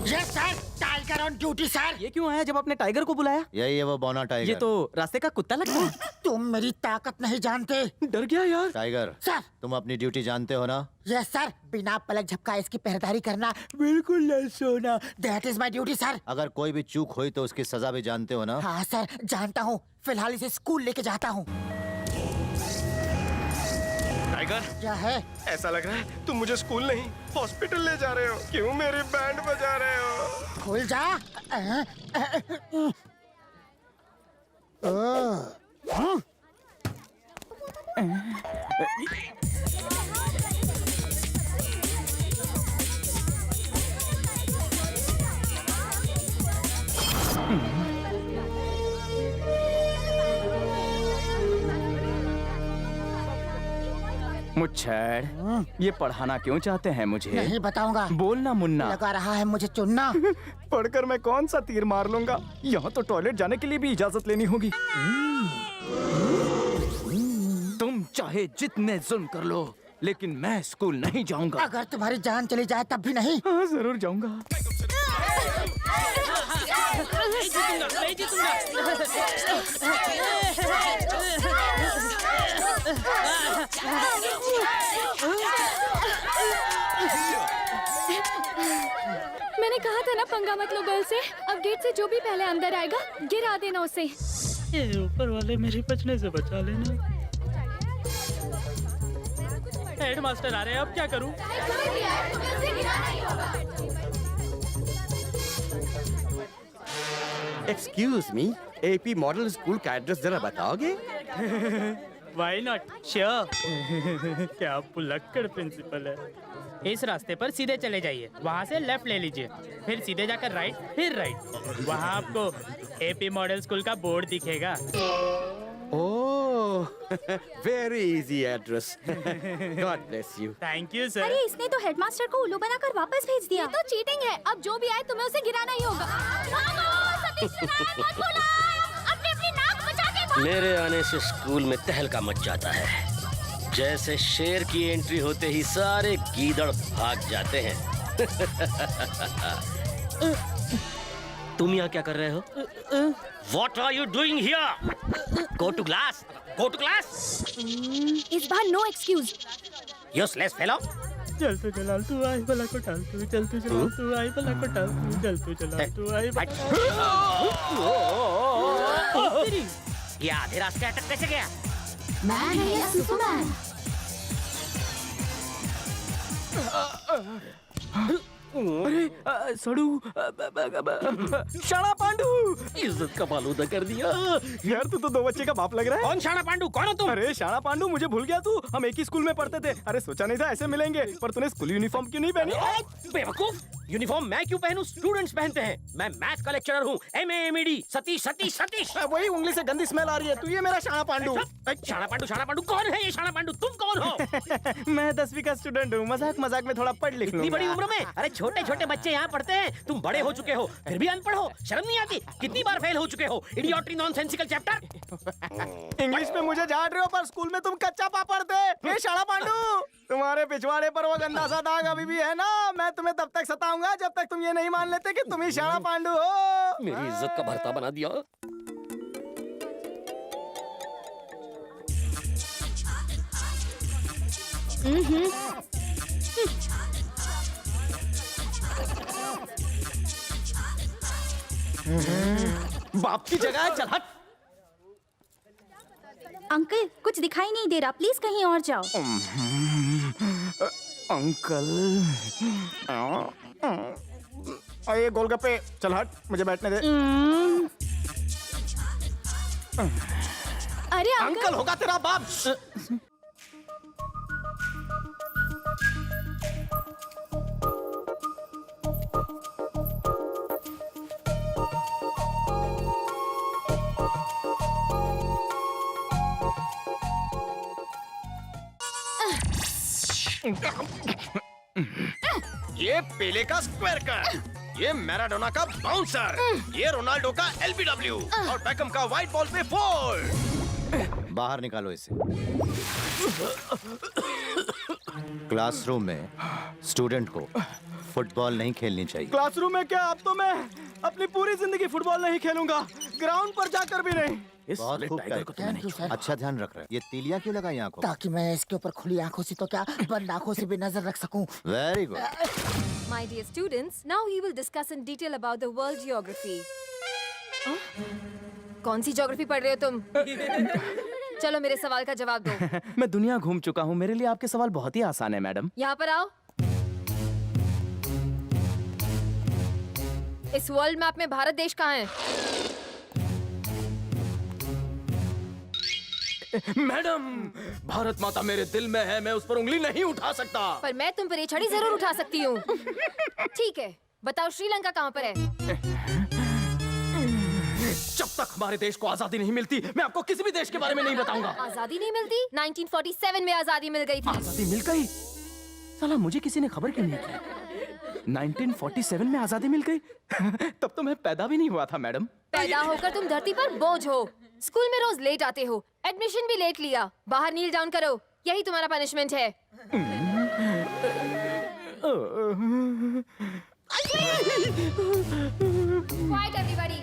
Yes sir, tiger on duty sir. ये क्यों आया जब आपने टाइगर को बुलाया? यही है वो बौना टाइगर। ये तो रास्ते का कुत्ता लगता है। तुम मेरी ताकत नहीं जानते। डर गया यार। Tiger sir. तुम अपनी ड्यूटी जानते हो ना? यस सर, बिना पलक झपकाए इसकी पहरेदारी करना, बिल्कुल न सोना, that is my duty sir. अगर कोई भी चूक हुई तो उसकी सजा भी जानते हो ना? हाँ सर, जानता हूँ। फिलहाल इसे स्कूल लेके जाता हूँ। टाइगर, क्या है? ऐसा लग रहा है तुम मुझे स्कूल नहीं हॉस्पिटल ले जा रहे हो। क्यों मेरी बैंड बजा रहे हो? खुल जा। मुच्छर, ये पढ़ाना क्यों चाहते हैं मुझे? नहीं बताऊंगा। बोलना मुन्ना। लगा रहा है मुझे चुनना। पढ़कर मैं कौन सा तीर मार लूंगा? यहाँ तो टॉयलेट जाने के लिए भी इजाजत लेनी होगी। तुम चाहे जितने जुल्म कर लो, लेकिन मैं स्कूल नहीं जाऊंगा। अगर तुम्हारी जान चली जाए तब भी नहीं। हाँ, जरूर जाऊंगा। नहीं जीतूंगा। मैंने कहा था ना पंगा मत लो गर्ल से। अब गेट से जो भी पहले अंदर आएगा गिरा देना उसे। ये ऊपर वाले मेरी बचने से बचा लेना। हेडमास्टर आ रहे हैं, अब क्या करूं? Excuse me, AP model school का एड्रेस जरा बताओगे? Why not? Sure. क्या पुलक्कड़ प्रिंसिपल है। इस रास्ते पर सीधे चले जाइए, वहाँ से लेफ्ट ले लीजिए, फिर सीधे जाकर राइट, फिर राइट। वहाँ आपको एपी मॉडल स्कूल का बोर्ड दिखेगा। Oh, very easy address. God bless you. Thank you sir. अरे इसने तो हेडमास्टर को उल्लू बनाकर वापस भेज दिया। ये तो चीटिंग है। अब जो भी आए तुम्हें उसे गिराना ही होगा। अपनी नाक बचा के भागो। मेरे आने से स्कूल में तहलका मच जाता है। जैसे शेर की एंट्री होते ही सारे गीदड़ भाग जाते हैं। तुम यहाँ क्या कर रहे हो? What are you doing here? Go to class. Go to class. इस बार नो एक्सक्यूज। Useless fellow. चल तू चला तू आई भला को टाल तू, चल तू चला तू आई भला को टाल तू, चल तू चला तू आई ये आधे रास्ते अटक कैसे गया? मैन है या सुपरमैन? अरे सड़ू शाणा पांडू, इज्जत का फालूदा कर दिया। यार तू तो दो बच्चे का बाप लग रहा है। कौन शाणा पांडू? कौन हो तुम? अरे शाणा पांडू, मुझे भूल गया तू। हम एक ही स्कूल में पढ़ते थे। अरे सोचा नहीं था ऐसे मिलेंगे, पर तूने स्कूल यूनिफॉर्म क्यों नहीं पहनी? बेवकूफ, यूनिफॉर्म मैं क्यों पहनूं? स्टूडेंट्स पहनते हैं। मैं मैथ का लेक्चरर हूँ। MAMED, सतीश सतीश सतीश। वही उंगली से गंदी स्मेल आ रही है। तू ये मेरा शाणा पांडू। शाणा पांडू कौन है? ये शाणा पांडू तुम कौन हो? मैं 10वीं का स्टूडेंट हूँ। मजाक मजाक में थोड़ा पढ़ लिख इतनी बड़ी लूंगा। उम्र में? अरे छोटे छोटे बच्चे यहाँ पढ़ते हैं, तुम बड़े हो चुके हो फिर भी अनपढ़ हो। शर्म नहीं आती? कितनी बार फेल हो चुके हो? इडियोट्री नॉनसेंसिकल चैप्टर। इंग्लिश में मुझे झाड़ रहे हो, पर स्कूल में तुम कच्चा पापड़ थे। ये शाणा पांडू, तुम्हारे पिछवाड़े पर वो गंदा सा दाग अभी भी है ना? मैं तुम्हें तब तक सताऊंगा जब तक तुम ये नहीं मान लेते कि तुम ही शाणा पांडू हो। मेरी इज्जत का भरता बना दिया। बाप की जगह है, चल हट। अंकल कुछ दिखाई नहीं दे रहा, प्लीज कहीं और जाओ। अंकल, ये गोलगप्पे, चल हट, मुझे बैठने दे। अरे अंकल होगा तेरा बाप। ये पेले का स्क्वायर कट, ये मैराडोना का बाउंसर, ये रोनाल्डो का LBW और बैकम का व्हाइट बॉल पे 4। बाहर निकालो इसे। क्लासरूम में स्टूडेंट को फुटबॉल नहीं खेलनी चाहिए। क्लासरूम में क्या, अब तो मैं अपनी पूरी जिंदगी फुटबॉल नहीं खेलूंगा, ग्राउंड पर जाकर भी नहीं। इस बहुत खूब टाइगर को तो Thank you, sir. अच्छा ध्यान रख रहे हैं। ये तीलियां क्यों लगाई आंखों? ताकि मैं इसके ऊपर खुली आंखों से तो क्या बंद आंखों से भी नजर रख सकूं। Very good. My dear students, now we will discuss in detail about the world geography. कौन सी ज्योग्राफी पढ़ रहे हो तुम? चलो मेरे सवाल का जवाब दो। मैं दुनिया घूम चुका हूँ, मेरे लिए आपके सवाल बहुत ही आसान है मैडम। यहाँ पर आओ। इस वर्ल्ड मैप में भारत देश कहाँ है? मैडम, भारत माता मेरे दिल में है, मैं उस पर उंगली नहीं उठा सकता। पर मैं तुम पर ये छड़ी जरूर उठा सकती हूँ। ठीक है, बताओ श्रीलंका कहाँ पर है? जब तक हमारे देश को आजादी नहीं मिलती, मैं आपको किसी भी देश के बारे में नहीं बताऊंगा। आजादी नहीं मिलती? 1947 में आजादी मिल गई थी। आजादी मिल गई? साला मुझे किसी ने खबर क्यों नहीं की? 1947 में आजादी मिल गई? तब तो मैं पैदा भी नहीं हुआ था मैडम। पैदा होकर तुम धरती पर बोझ हो। स्कूल में रोज लेट आते हो, एडमिशन भी लेट लिया। बाहर नील डाउन करो, यही तुम्हारा पनिशमेंट है। Quiet everybody.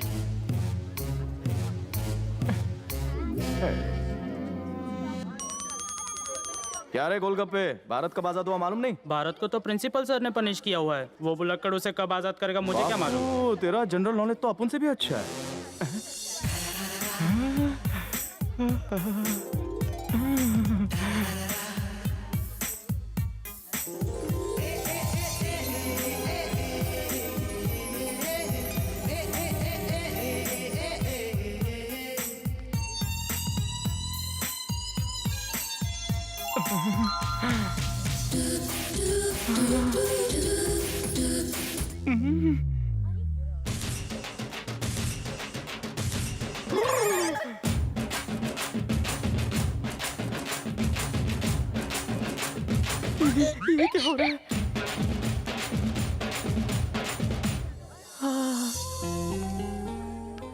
क्या रे गोलगप्पे, भारत कब आजाद हुआ मालूम नहीं? भारत को तो प्रिंसिपल सर ने पनिश किया हुआ है। वो बुलक्कड़ उसे कब आजाद करेगा मुझे क्या मालूम। ओ, तेरा जनरल नॉलेज तो अपन से भी अच्छा है। ये क्या हो रहा है?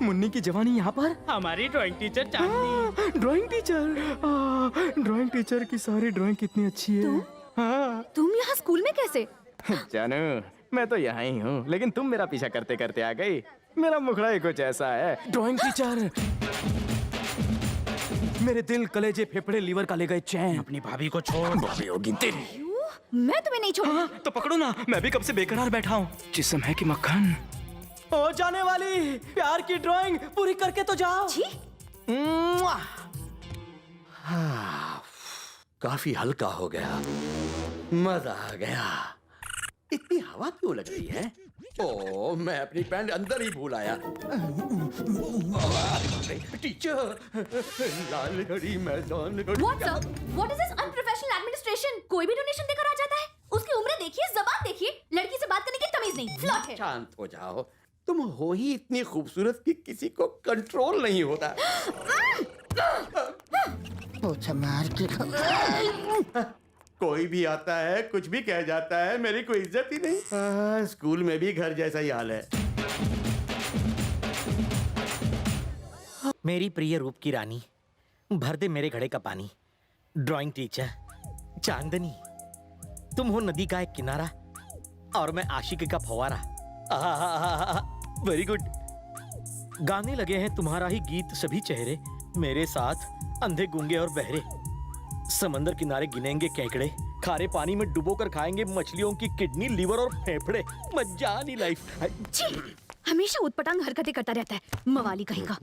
मुन्नी की जवानी यहाँ पर? हमारी ड्राइंग टीचर चांदनी। ड्राइंग टीचर, ड्राइंग टीचर की सारी ड्राइंग कितनी अच्छी है। हाँ। तुम यहाँ स्कूल में कैसे? जानू, मैं तो यहाँ ही हूँ, लेकिन तुम मेरा पीछा करते करते आ गई। मेरा मुखड़ा ही कुछ ऐसा है। ड्राइंग टीचर, मेरे दिल, कलेजे, फेफड़े, लीवर का ले गए चैन। अपनी भाभी को छोड़। भाभी होगी तेरी। मैं तुम्हें नहीं छोड़ूंगा। तो पकड़ो ना, मैं भी कब से बेकरार बैठा हूँ। जिस्म है कि मक्खन। ओ जाने वाली, प्यार की ड्राइंग पूरी करके तो जाओ। छी। काफी हल्का हो गया, मजा आ गया। इतनी हवा क्यों लग रही है? ओ, मैं अपनी पैंट अंदर ही भूल आया। टीचर, लाल घड़ी मैदान घड़ी। What sir? What is this unprofessional administration? कोई भी डोनेशन देकर आ जाता है। उसकी उम्र देखिए, जबान देखिए, लड़की से बात करने की तमीज नहीं। फ्लॉट है। शांत हो जाओ, तुम हो ही इतनी खूबसूरत कि किसी को कंट्रोल नहीं होता। पूछा मार के कोई भी आता है, कुछ भी कह जाता है, मेरी कोई इज्जत ही नहीं। स्कूल में भी घर जैसा ही हाल है। मेरी प्रिय रूप की रानी, भर दे मेरे घड़े का पानी। ड्राइंग टीचर चांदनी, तुम हो नदी का एक किनारा और मैं आशिकी का फव्वारा। Very good. गाने लगे हैं तुम्हारा ही गीत सभी चेहरे, मेरे साथ अंधे गूंगे और बहरे। समंदर किनारे गिनेंगे केकड़े, खारे पानी में डुबो कर खाएंगे मछलियों की किडनी, लीवर और फेफड़े। मजानी लाइफ। हमेशा उटपटांग हरकतें करता रहता है, मवाली कहीं का।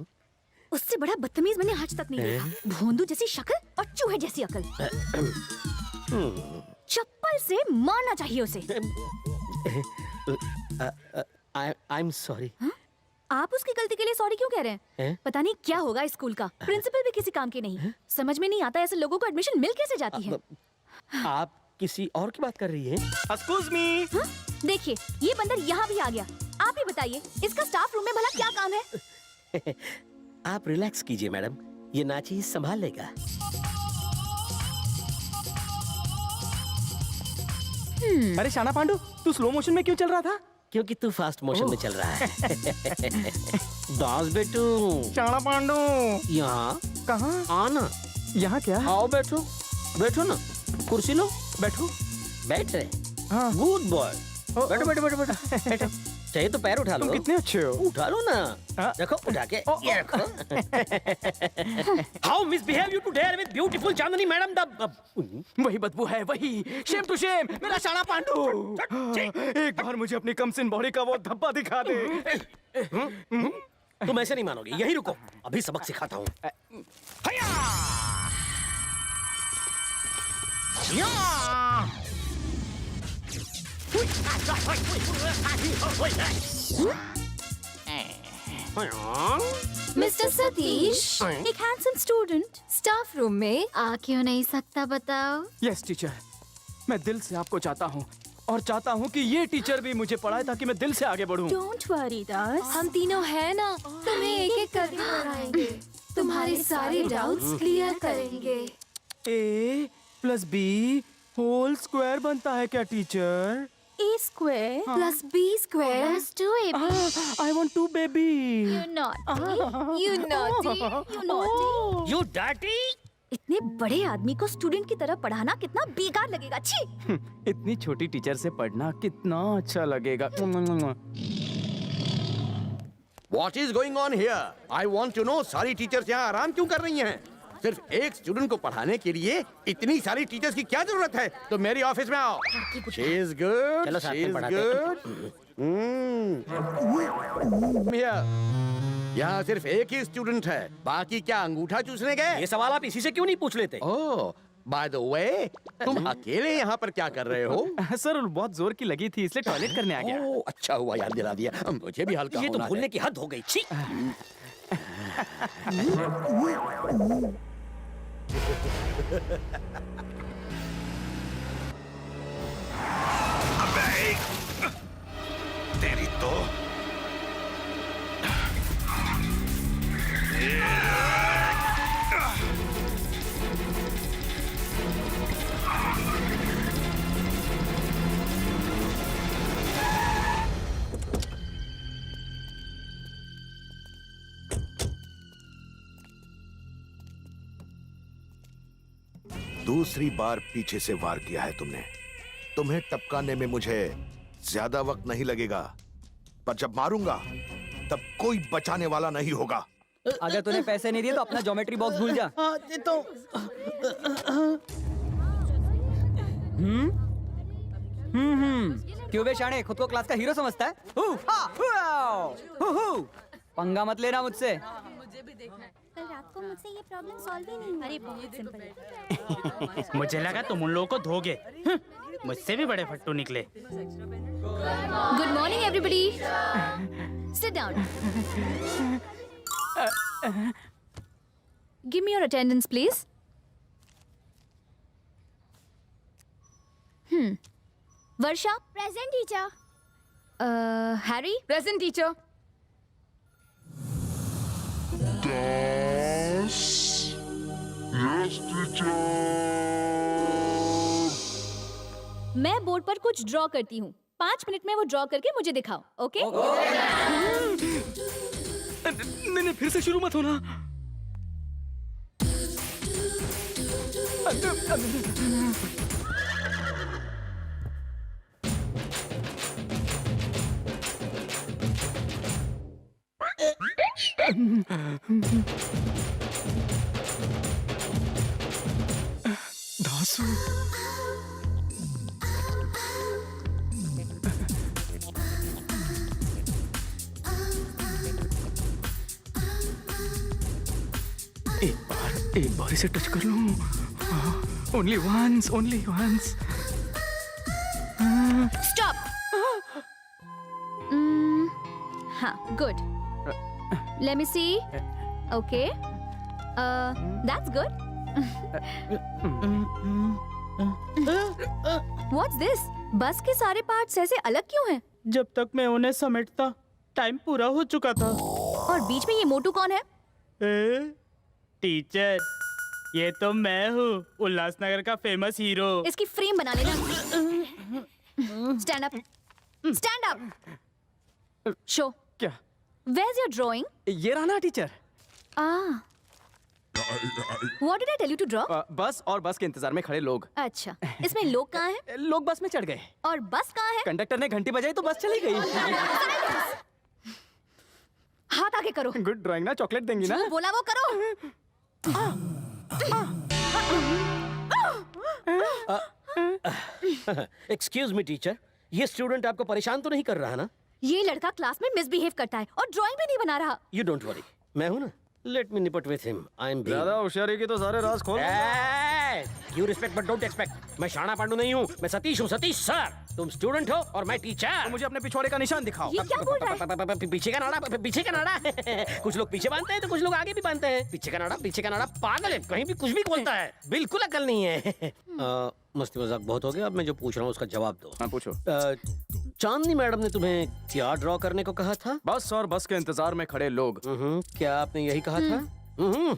उससे बड़ा बदतमीज मैंने आज तक नहीं देखा। भोंदू जैसी शक्ल और चूहे जैसी अकल। चप्पल से मारना चाहिए उसे। I am sorry. आप उसकी गलती के लिए सॉरी क्यों कह रहे हैं? पता नहीं क्या होगा इस स्कूल का। प्रिंसिपल भी किसी काम की नहीं। समझ में नहीं आता ऐसे लोगों को एडमिशन मिल कैसे जाती है। आप किसी और की बात कर रही है? Excuse me. देखिए, ये बंदर यहाँ भी आ गया। आप ही बताइए, इसका स्टाफ रूम में भला क्या काम है? आप रिलैक्स कीजिए मैडम, ये नाची संभाल लेगा। अरे शाना पांडू, तू स्लो मोशन में क्यों चल रहा था? क्योंकि तू फास्ट मोशन में चल रहा है। दास बेटू। शाना पांडू। यहाँ कहाँ? आना। यहाँ क्या? आओ बैठो, बैठो ना, कुर्सी लो, बैठो। बैठ रहे। हाँ। Good boy. बैठो बैठो बैठो बैठो बैठो। चाहिए तो पैर उठा लो। तुम कितने अच्छे हो। उठा लो ना। हाँ। रखो उठा के ये रखो। How misbehave you to dare with beautiful Chandni madam the वही बदबू है, वही। शेम टू शेम, मेरा शाला पांडु। एक बार मुझे अपनी कमसिन बॉडी का वो धब्बा दिखा दे। तुम ऐसे नहीं मानोगे, यही रुको, अभी सबक सिखाता हूँ। मिस्टर सतीश, एक हैंडसम स्टूडेंट स्टाफ रूम में आ क्यों नहीं सकता बताओ? यस टीचर, मैं दिल से आपको चाहता हूँ और चाहता हूँ कि ये टीचर भी मुझे पढ़ाए ताकि मैं दिल से आगे बढ़ूँ। डोंट वरी दास, हम तीनों है ना, तुम्हें एक एक करके पढ़ाएंगे, तुम्हारे सारे डाउट्स क्लियर करेंगे। A plus B whole square बनता है क्या teacher? A square plus B square. plus 2ab. I want to baby. You naughty. You naughty. You naughty. You dirty. इतने बड़े आदमी को स्टूडेंट की तरह पढ़ाना कितना बेकार लगेगा। छी। इतनी छोटी टीचर से पढ़ना कितना अच्छा लगेगा। What is going on here? I want to know. सारी टीचर्स यहाँ आराम क्यों कर रही हैं? सिर्फ एक स्टूडेंट को पढ़ाने के लिए इतनी सारी टीचर्स की क्या जरूरत है? तो मेरी ऑफिस में आओ। She is good. चलो साथ She में is पढ़ाते good. Here. यहाँ सिर्फ एक ही स्टूडेंट है, बाकी क्या अंगूठा चूसने गए? ये सवाल आप इसी से क्यों नहीं पूछ लेते? ओह, बाय द वे, तुम अकेले यहाँ पर क्या कर रहे हो? सर बहुत जोर की लगी थी इसलिए टॉयलेट करने आ गया। ओह, अच्छा हुआ याद दिला दिया, मुझे भी हल्का ये तो होना है। भूलने की हद हो गई। छी। तेरी तो दूसरी बार पीछे से वार किया है तुमने। तुम्हें टपकाने में मुझे ज्यादा वक्त नहीं लगेगा, पर जब मारूंगा तब कोई बचाने वाला नहीं होगा। अगर तूने पैसे नहीं दिए तो अपना ज्योमेट्री बॉक्स भूल जा। क्यों बे शाणे, खुद को क्लास का हीरो समझता है? पंगा मत लेना मुझसे। कल रात को मुझसे ये प्रॉब्लम सॉल्व ही नहीं हुई। अरे बहुत सिंपल है। मुझे लगा तुम उन लोगों को धोगे। मुझसे भी बड़े फट्टू निकले। Good morning everybody. Sit down. Give me your attendance please. Varsha present teacher. Harry present teacher. मैं बोर्ड पर कुछ ड्रॉ करती हूँ, 5 मिनट में वो ड्रॉ करके मुझे दिखाओ। ओके? नहीं, फिर से शुरू मत होना। दासू, एक बार इसे टच कर लूं। Only once, only once. Stop. हाँ, good. Let me see. Okay, that's good. What's this? बस के सारे पार्ट्स ऐसे अलग क्यों हैं? जब तक मैं उन्हें समेटता टाइम पूरा हो चुका था। और बीच में ये मोटू कौन है? टीचर, ये तो मैं हूँ, उल्लासनगर का फेमस हीरो। इसकी फ्रेम बना लेना। Stand up, stand up. Show. क्या? Where's your drawing? ये रहा ना teacher. What did I tell you to draw? बस और बस के इंतजार में खड़े लोग। अच्छा, इसमें लोग कहाँ हैं? लोग बस में चढ़ गए और बस कहाँ है? कंडक्टर ने घंटी बजाई तो बस चली गई। हाथ आगे करो। गुड ड्राइंग ना, चॉकलेट देंगी ना? जो बोला वो करो। एक्सक्यूज मी टीचर, ये स्टूडेंट आपको परेशान तो नहीं कर रहा ना? ये लड़का क्लास में मिसबिहेव करता है और ड्राइंग भी नहीं बना रहा। यू डोंट वरी, मैं हूं ना। लेट मी निपट विथ हिम। आई एम ज्यादा होशियारी की तो सारे राज खोल। You respect but don't expect. मैं शाणा पांडु नहीं हूँ, मैं सतीश हूँ, सतीश सर। तुम स्टूडेंट हो और मैं टीचर। तो मुझे अपने पिछवाड़े का निशान दिखाओ। ये क्या बोल रहा है? पीछे का नाड़ा, पीछे का नाड़ा। कुछ लोग पीछे बांधते हैं तो कुछ लोग आगे भी बांधते हैं। पीछे का नाड़ा, पीछे का नाड़ा। पागल है, कहीं भी कुछ भी बोलता है, बिल्कुल अकल नहीं है। मस्ती मजाक बहुत हो गया, अब मैं जो पूछ रहा हूँ उसका जवाब दो। हाँ पूछो। चांदनी मैडम ने तुम्हें क्या ड्रॉ करने को कहा था? बस और बस के इंतजार में खड़े लोग। क्या आपने यही कहा था?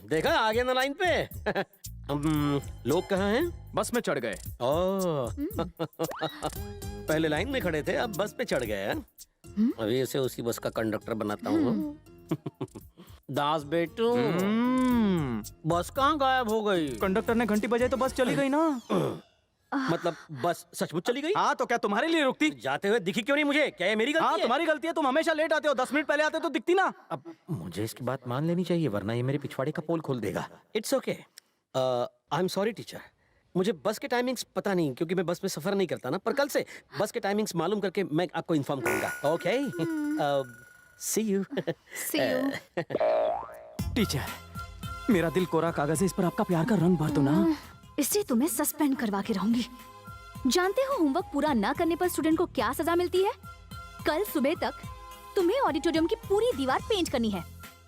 देखा आगे ना लाइन पे। लोग कहाँ हैं? बस में चढ़ गए। पहले लाइन में खड़े थे, अब बस पे चढ़ गए हैं? अभी इसे उसी बस का कंडक्टर बनाता हूँ। दास बेटू, बस कहाँ गायब हो गई? कंडक्टर ने घंटी बजाई तो बस चली गई ना। मतलब बस सचमुच चली गई? हाँ तो क्या तुम्हारे लिए रुकती? जाते हुए दिखी क्यों नहीं मुझे? क्या ये मेरी गलती हाँ है? तुम्हारी गलती है, तुम हमेशा लेट आते हो। 10 मिनट पहले आते तो दिखती ना। अब मुझे इसकी बात मान लेनी चाहिए, वरना ये मेरे पिछवाड़े का पोल खोल देगा। It's okay, I am sorry teacher. मुझे बस के टाइमिंग्स पता नहीं, क्योंकि मैं बस में सफर नहीं करता ना। पर कल से बस के टाइमिंग्स मालूम करके मैं आपको इन्फॉर्म करूंगा। Okay, C you. टीचर, मेरा दिल कोरा कागज है, इस पर आपका प्यार का रंग भर दो ना। इससे तुम्हें सस्पेंड करवा के रहूंगी। जानते हो होमवर्क पूरा ना करने पर स्टूडेंट को क्या सजा मिलती है? कल सुबह तक तुम्हें ऑडिटोरियम की पूरी दीवार पेंट करनी है।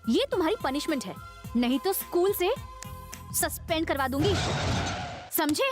ये तुम्हारी पनिशमेंट है, नहीं तो स्कूल से सस्पेंड करवा दूंगी, समझे?